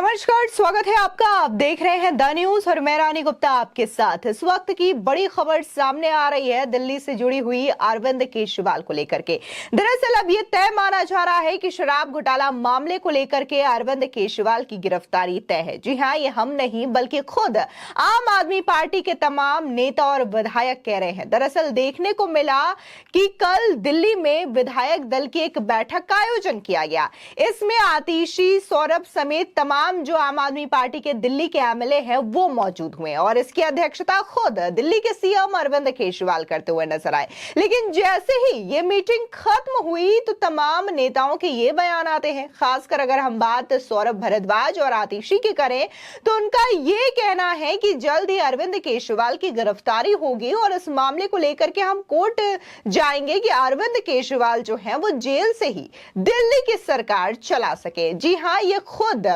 नमस्कार, स्वागत है आपका। आप देख रहे हैं द न्यूज और मैं रानी गुप्ता आपके साथ। इस वक्त की बड़ी खबर सामने आ रही है दिल्ली से जुड़ी हुई अरविंद केजरीवाल को लेकर के। दरअसल अब ये तय माना जा रहा है कि शराब घोटाला मामले को लेकर के अरविंद केजरीवाल की गिरफ्तारी तय है। जी हाँ, ये हम नहीं बल्कि खुद आम आदमी पार्टी के तमाम नेता और विधायक कह रहे हैं। दरअसल देखने को मिला कि कल दिल्ली में विधायक दल की एक बैठक का आयोजन किया गया। इसमें आतिशी, सौरभ समेत तमाम जो आम आदमी पार्टी के दिल्ली के एमएलए हैं वो मौजूद हुए और इसकी अध्यक्षता खुद दिल्ली के सीएम अरविंद केजरीवाल करते हुए नजर आए। लेकिन जैसे ही ये मीटिंग खत्म हुई तो तमाम नेताओं के ये बयान आते हैं। खासकर अगर हम बात सौरभ भारद्वाज और आतिशी की करें तो उनका ये कहना है कि जल्द ही अरविंद केजरीवाल की गिरफ्तारी होगी और इस मामले को लेकर के हम कोर्ट जाएंगे कि अरविंद केजरीवाल जो है वो जेल से ही दिल्ली की सरकार चला सके। जी हाँ, ये खुद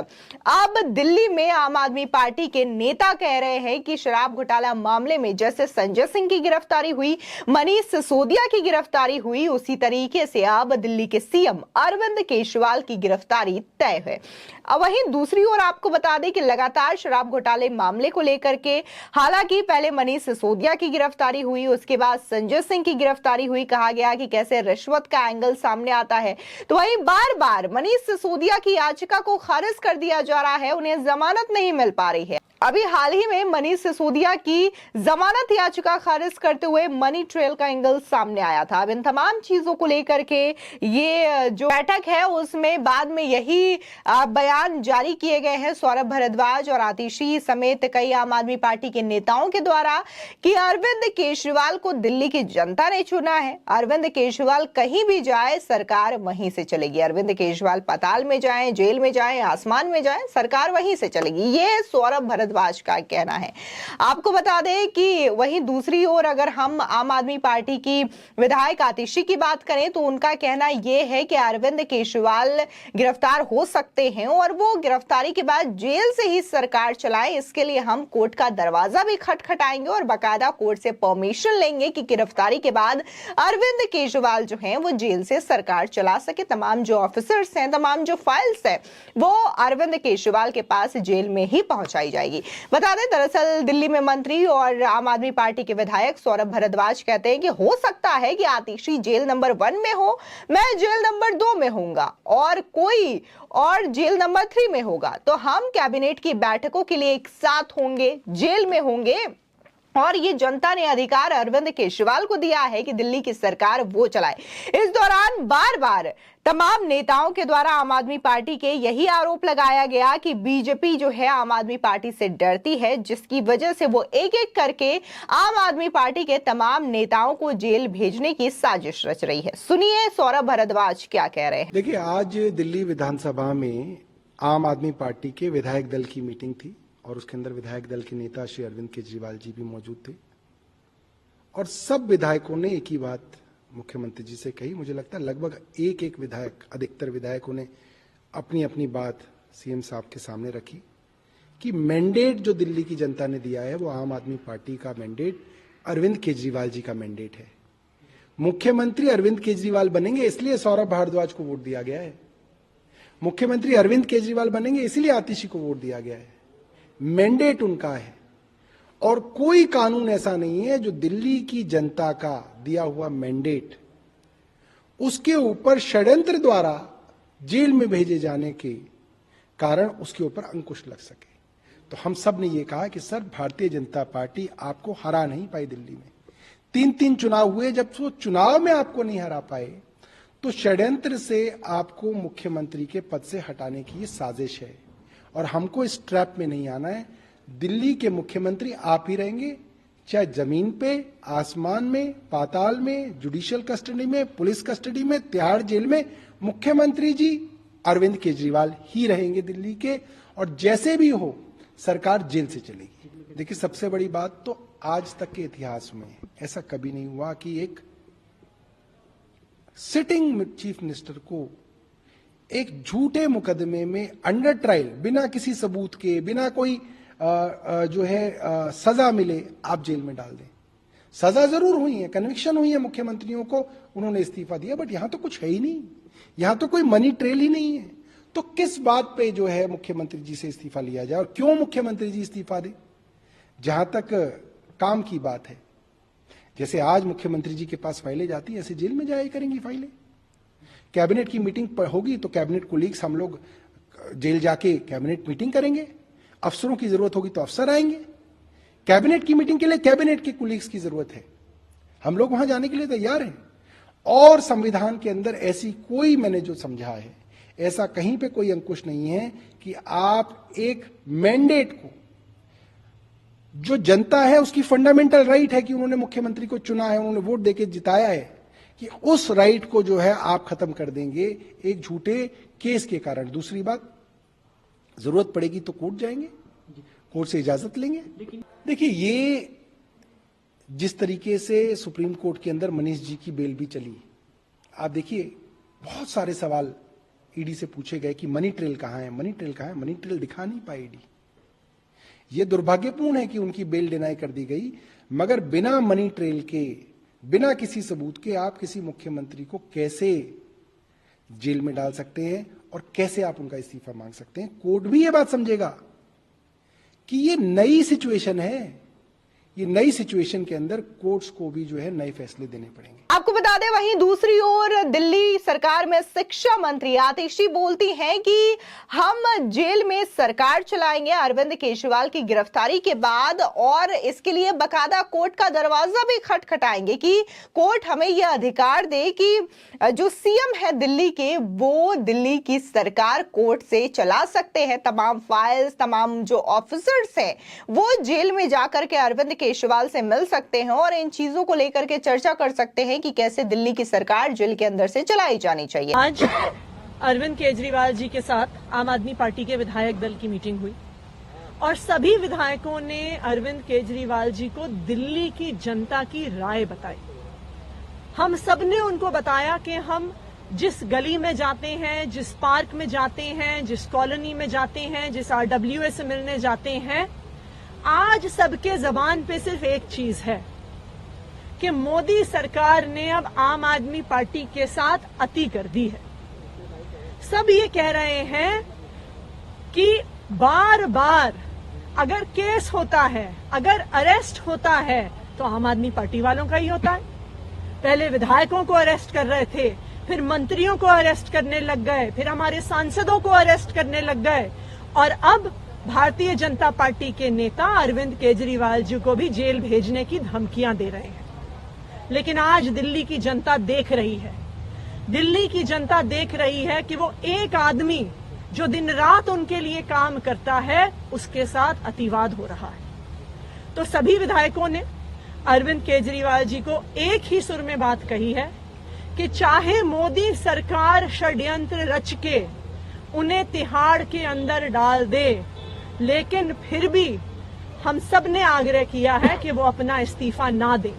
अब दिल्ली में आम आदमी पार्टी के नेता कह रहे हैं कि शराब घोटाला मामले में जैसे संजय सिंह की गिरफ्तारी हुई, मनीष सिसोदिया की गिरफ्तारी हुई, उसी तरीके से अब दिल्ली के सीएम अरविंद केजरीवाल की गिरफ्तारी तय है। अब वहीं दूसरी ओर आपको बता दें कि लगातार शराब घोटाले मामले को लेकर के हालांकि पहले मनीष सिसोदिया की गिरफ्तारी हुई, उसके बाद संजय सिंह की गिरफ्तारी हुई। कहा गया कि कैसे रिश्वत का एंगल सामने आता है, तो वहीं बार बार मनीष सिसोदिया की याचिका को खारिज कर दिया जा रहा है, उन्हें जमानत नहीं मिल पा रही है। अभी हाल ही में मनीष सिसोदिया की जमानत याचिका खारिज करते हुए मनी ट्रेल का एंगल सामने आया था। अब इन तमाम चीजों को लेकर के ये जो बैठक है उसमें बाद में यही बयान जारी किए गए हैं सौरभ भारद्वाज और आतिशी समेत कई आम आदमी पार्टी के नेताओं के द्वारा कि अरविंद केजरीवाल को दिल्ली की जनता ने चुना है। अरविंद केजरीवाल कहीं भी जाए सरकार वहीं से चलेगी। अरविंद केजरीवाल पाताल में जाए, जेल में जाए, आसमान में जाए, सरकार वहीं से चलेगी। ये सौरभ भारद्वाज का कहना है। आपको बता दें कि वहीं दूसरी ओर अगर हम आम आदमी पार्टी की विधायक आतिशी की बात करें तो उनका कहना यह है कि अरविंद केजरीवाल गिरफ्तार हो सकते हैं और वो गिरफ्तारी के बाद जेल से ही सरकार चलाए। इसके लिए हम कोर्ट का दरवाजा भी खटखटाएंगे और बाकायदा कोर्ट से परमिशन लेंगे कि गिरफ्तारी के बाद अरविंद केजरीवाल जो हैं वो जेल से सरकार चला सके। तमाम जो ऑफिसर्स हैं, तमाम जो फाइल्स है वो अरविंद केजरीवाल के पास जेल में ही पहुंचाई जाएगी। बता दें दरअसल दिल्ली में मंत्री और आम आदमी पार्टी के विधायक सौरभ भारद्वाज कहते हैं कि हो सकता है कि आतिशी जेल नंबर 1 में हो, मैं जेल नंबर 2 में होऊंगा और कोई और जेल नंबर 3 में होगा, तो हम कैबिनेट की बैठकों के लिए एक साथ होंगे, जेल में होंगे और ये जनता ने अधिकार अरविंद केजरीवाल को दिया है कि दिल्ली की सरकार वो चलाए। इस दौरान बार बार तमाम नेताओं के द्वारा आम आदमी पार्टी के यही आरोप लगाया गया कि बीजेपी जो है आम आदमी पार्टी से डरती है, जिसकी वजह से वो एक एक करके आम आदमी पार्टी के तमाम नेताओं को जेल भेजने की साजिश रच रही है। सुनिए सौरभ भारद्वाज क्या कह रहे हैं। देखिए, आज दिल्ली विधानसभा में आम आदमी पार्टी के विधायक दल की मीटिंग थी और उसके अंदर विधायक दल के नेता श्री अरविंद केजरीवाल जी भी मौजूद थे और सब विधायकों ने एक ही बात मुख्यमंत्री जी से कही। मुझे लगता है लगभग एक एक विधायक, अधिकतर विधायकों ने अपनी अपनी बात सीएम साहब के सामने रखी कि मैंडेट जो दिल्ली की जनता ने दिया है वो आम आदमी पार्टी का मैंडेट अरविंद केजरीवाल जी का मैंडेट है। मुख्यमंत्री अरविंद केजरीवाल बनेंगे इसलिए सौरभ भारद्वाज को वोट दिया गया है, मुख्यमंत्री अरविंद केजरीवाल बनेंगे इसलिए आतिशी को वोट दिया गया है। मैंडेट उनका है और कोई कानून ऐसा नहीं है जो दिल्ली की जनता का दिया हुआ मैंडेट उसके ऊपर षड्यंत्र द्वारा जेल में भेजे जाने के कारण उसके ऊपर अंकुश लग सके। तो हम सब ने यह कहा कि सर, भारतीय जनता पार्टी आपको हरा नहीं पाई दिल्ली में। 3 चुनाव हुए, जब वो चुनाव में आपको नहीं हरा पाए तो षड्यंत्र से आपको मुख्यमंत्री के पद से हटाने की ये साजिश है और हमको इस ट्रैप में नहीं आना है। दिल्ली के मुख्यमंत्री आप ही रहेंगे, चाहे जमीन पे, आसमान में, पाताल में, जुडिशियल कस्टडी में, पुलिस कस्टडी में, तिहाड़ जेल में, मुख्यमंत्री जी अरविंद केजरीवाल ही रहेंगे दिल्ली के और जैसे भी हो सरकार जेल से चलेगी। देखिए, सबसे बड़ी बात तो आज तक के इतिहास में ऐसा कभी नहीं हुआ कि एक सिटिंग चीफ मिनिस्टर को एक झूठे मुकदमे में अंडर ट्रायल, बिना किसी सबूत के, बिना कोई जो है सजा मिले, आप जेल में डाल दें। सजा जरूर हुई है, कन्विक्शन हुई है मुख्यमंत्रियों को, उन्होंने इस्तीफा दिया, बट यहां तो कुछ है ही नहीं, यहां तो कोई मनी ट्रेल ही नहीं है। तो किस बात पे जो है मुख्यमंत्री जी से इस्तीफा लिया जाए और क्यों मुख्यमंत्री जी इस्तीफा दें? जहां तक काम की बात है, जैसे आज मुख्यमंत्री जी के पास फाइलें जाती हैं, ऐसे जेल में जाया करेंगी फाइलें। कैबिनेट की मीटिंग होगी तो कैबिनेट कोलीग्स हम लोग जेल जाके कैबिनेट मीटिंग करेंगे, अफसरों की जरूरत होगी तो अफसर आएंगे। कैबिनेट की मीटिंग के लिए कैबिनेट के कोलीग्स की जरूरत है, हम लोग वहां जाने के लिए तैयार हैं। और संविधान के अंदर ऐसी कोई, मैंने जो समझा है, ऐसा कहीं पे कोई अंकुश नहीं है कि आप एक मैंडेट को, जो जनता है उसकी फंडामेंटल राइट है कि उन्होंने मुख्यमंत्री को चुना है, उन्होंने वोट देके जिताया है, कि उस राइट को जो है आप खत्म कर देंगे एक झूठे केस के कारण। दूसरी बात, जरूरत पड़ेगी तो कोर्ट जाएंगे, कोर्ट से इजाजत लेंगे। देखिए, ये जिस तरीके से सुप्रीम कोर्ट के अंदर मनीष जी की बेल भी चली, आप देखिए बहुत सारे सवाल ईडी से पूछे गए कि मनी ट्रेल कहां है, मनी ट्रेल कहां है, मनी ट्रेल दिखा नहीं पाई ईडी। ये दुर्भाग्यपूर्ण है कि उनकी बेल डिनाई कर दी गई, मगर बिना मनी ट्रेल के, बिना किसी सबूत के आप किसी मुख्यमंत्री को कैसे जेल में डाल सकते हैं और कैसे आप उनका इस्तीफा मांग सकते हैं? कोर्ट भी ये बात समझेगा कि ये नई सिचुएशन है। ये नई सिचुएशन के अंदर कोर्ट्स को भी जो है नए फैसले देने पड़ेंगे। आपको बता दें, वहीं दूसरी ओर दिल्ली सरकार में शिक्षा मंत्री आतिशी बोलती हैं कि हम जेल में सरकार चलाएंगे अरविंद केजरीवाल की गिरफ्तारी के बाद, और इसके लिए बकायदा कोर्ट का दरवाजा भी खटखटाएंगे कि कोर्ट हमें यह अधिकार दे कि जो सीएम है दिल्ली के, वो दिल्ली की सरकार कोर्ट से चला सकते हैं। तमाम फाइल्स, तमाम जो ऑफिसर्स हैं, वो जेल में जाकर के अरविंद केजरीवाल से मिल सकते हैं और इन चीजों को लेकर के चर्चा कर सकते हैं कि कैसे दिल्ली की सरकार जेल के अंदर से चलाई जानी चाहिए। आज अरविंद केजरीवाल जी के साथ आम आदमी पार्टी के विधायक दल की मीटिंग हुई और सभी विधायकों ने अरविंद केजरीवाल जी को दिल्ली की जनता की राय बताई। हम सब ने उनको बताया कि हम जिस गली में जाते हैं, जिस पार्क में जाते हैं, जिस कॉलोनी में जाते हैं, जिस RWA से मिलने जाते हैं, आज सबके जबान पे सिर्फ एक चीज है कि मोदी सरकार ने अब आम आदमी पार्टी के साथ अति कर दी है। सब ये कह रहे हैं कि बार बार अगर केस होता है, अगर अरेस्ट होता है, तो आम आदमी पार्टी वालों का ही होता है। पहले विधायकों को अरेस्ट कर रहे थे, फिर मंत्रियों को अरेस्ट करने लग गए, फिर हमारे सांसदों को अरेस्ट करने लग गए, और अब भारतीय जनता पार्टी के नेता अरविंद केजरीवाल जी को भी जेल भेजने की धमकियां दे रहे हैं। लेकिन आज दिल्ली की जनता देख रही है, दिल्ली की जनता देख रही है कि वो एक आदमी जो दिन रात उनके लिए काम करता है, उसके साथ अतिवाद हो रहा है। तो सभी विधायकों ने अरविंद केजरीवाल जी को एक ही सुर में बात कही है कि चाहे मोदी सरकार षड्यंत्र रच के उन्हें तिहाड़ के अंदर डाल दे, लेकिन फिर भी हम सब ने आग्रह किया है कि वो अपना इस्तीफा ना दें,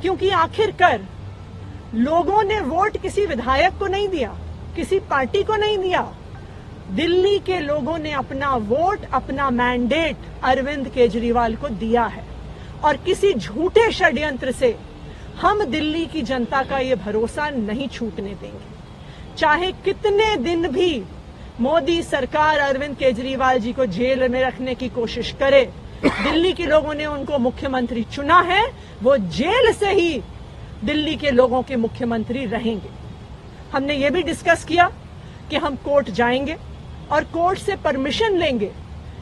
क्योंकि आखिरकार लोगों ने वोट किसी विधायक को नहीं दिया, किसी पार्टी को नहीं दिया। दिल्ली के लोगों ने अपना वोट, अपना मैंडेट अरविंद केजरीवाल को दिया है, और किसी झूठे षड्यंत्र से हम दिल्ली की जनता का ये भरोसा नहीं छूटने देंगे। चाहे कितने दिन भी मोदी सरकार अरविंद केजरीवाल जी को जेल में रखने की कोशिश करे, दिल्ली के लोगों ने उनको मुख्यमंत्री चुना है, वो जेल से ही दिल्ली के लोगों के मुख्यमंत्री रहेंगे। हमने ये भी डिस्कस किया कि हम कोर्ट जाएंगे और कोर्ट से परमिशन लेंगे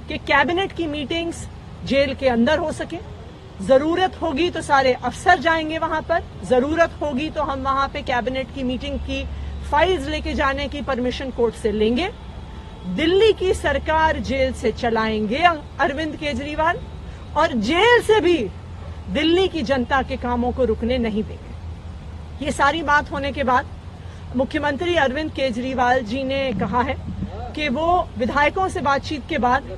कि कैबिनेट की मीटिंग्स जेल के अंदर हो सके। जरूरत होगी तो सारे अफसर जाएंगे वहां पर, जरूरत होगी तो हम वहां पे कैबिनेट की मीटिंग की फाइल्स लेके जाने की परमिशन कोर्ट से लेंगे। दिल्ली की सरकार जेल से चलाएंगे अरविंद केजरीवाल, और जेल से भी दिल्ली की जनता के कामों को रुकने नहीं देंगे। ये सारी बात होने के बाद मुख्यमंत्री अरविंद केजरीवाल जी ने कहा है कि वो विधायकों से बातचीत के बाद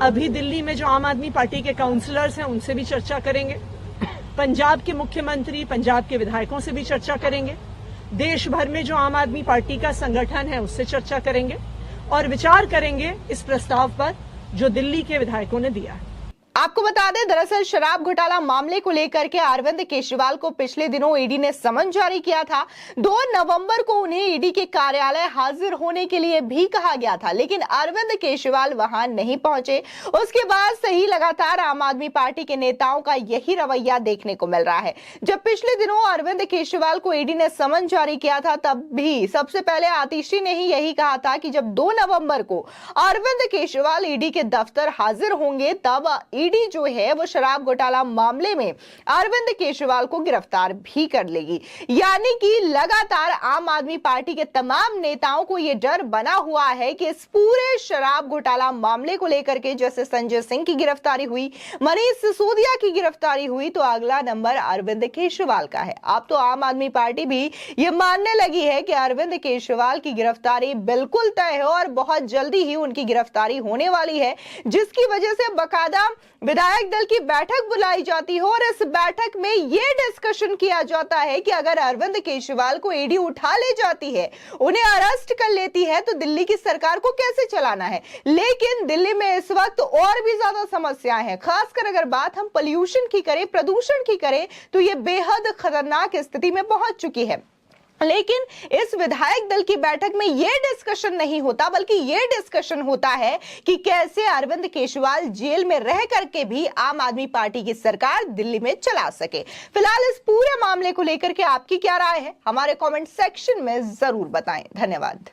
अभी दिल्ली में जो आम आदमी पार्टी के काउंसलर्स हैं उनसे भी चर्चा करेंगे, पंजाब के मुख्यमंत्री, पंजाब के विधायकों से भी चर्चा करेंगे, देश भर में जो आम आदमी पार्टी का संगठन है उससे चर्चा करेंगे और विचार करेंगे इस प्रस्ताव पर जो दिल्ली के विधायकों ने दिया है। आपको बता दें, दरअसल शराब घोटाला मामले को लेकर के अरविंद केजरीवाल को पिछले दिनों ईडी ने समन जारी किया था। 2 नवंबर को उन्हें ईडी के कार्यालय हाजिर होने के लिए भी कहा गया था, लेकिन अरविंद केजरीवाल वहां नहीं पहुंचे। उसके बाद से ही लगातार आम आदमी पार्टी के नेताओं का यही रवैया देखने को मिल रहा है। जब पिछले दिनों अरविंद केजरीवाल को ईडी ने समन जारी किया था, तब भी सबसे पहले आतिशी ने ही यही कहा था कि जब 2 नवंबर को अरविंद केजरीवाल ईडी के दफ्तर हाजिर होंगे, तब ईडी जो है वो शराब घोटाला मामले में अरविंद केजरीवाल को गिरफ्तार भी कर लेगी। यानी कि लगातार आम आदमी पार्टी के तमाम नेताओं को यह डर बना हुआ है कि इस पूरे शराब घोटाला मामले को लेकर के जैसे संजय सिंह की गिरफ्तारी हुई, मनीष सिसोदिया की गिरफ्तारी हुई, तो अगला नंबर अरविंद केजरीवाल का है। अब तो आम आदमी पार्टी भी ये मानने लगी है कि अरविंद केजरीवाल की गिरफ्तारी बिल्कुल तय है और बहुत जल्दी ही उनकी गिरफ्तारी होने वाली है, जिसकी वजह से बकायदा विधायक दल की बैठक बुलाई जाती है और इस बैठक में यह डिस्कशन किया जाता है कि अगर अरविंद केजरीवाल को ईडी उठा ले जाती है, उन्हें अरेस्ट कर लेती है, तो दिल्ली की सरकार को कैसे चलाना है। लेकिन दिल्ली में इस वक्त और भी ज्यादा समस्याएं हैं। खासकर अगर बात हम पोल्यूशन की करें, प्रदूषण की करें, तो यह बेहद खतरनाक स्थिति में पहुंच चुकी है। लेकिन इस विधायक दल की बैठक में यह डिस्कशन नहीं होता, बल्कि यह डिस्कशन होता है कि कैसे अरविंद केजरीवाल जेल में रह करके भी आम आदमी पार्टी की सरकार दिल्ली में चला सके। फिलहाल इस पूरे मामले को लेकर के आपकी क्या राय है, हमारे कमेंट सेक्शन में जरूर बताएं। धन्यवाद।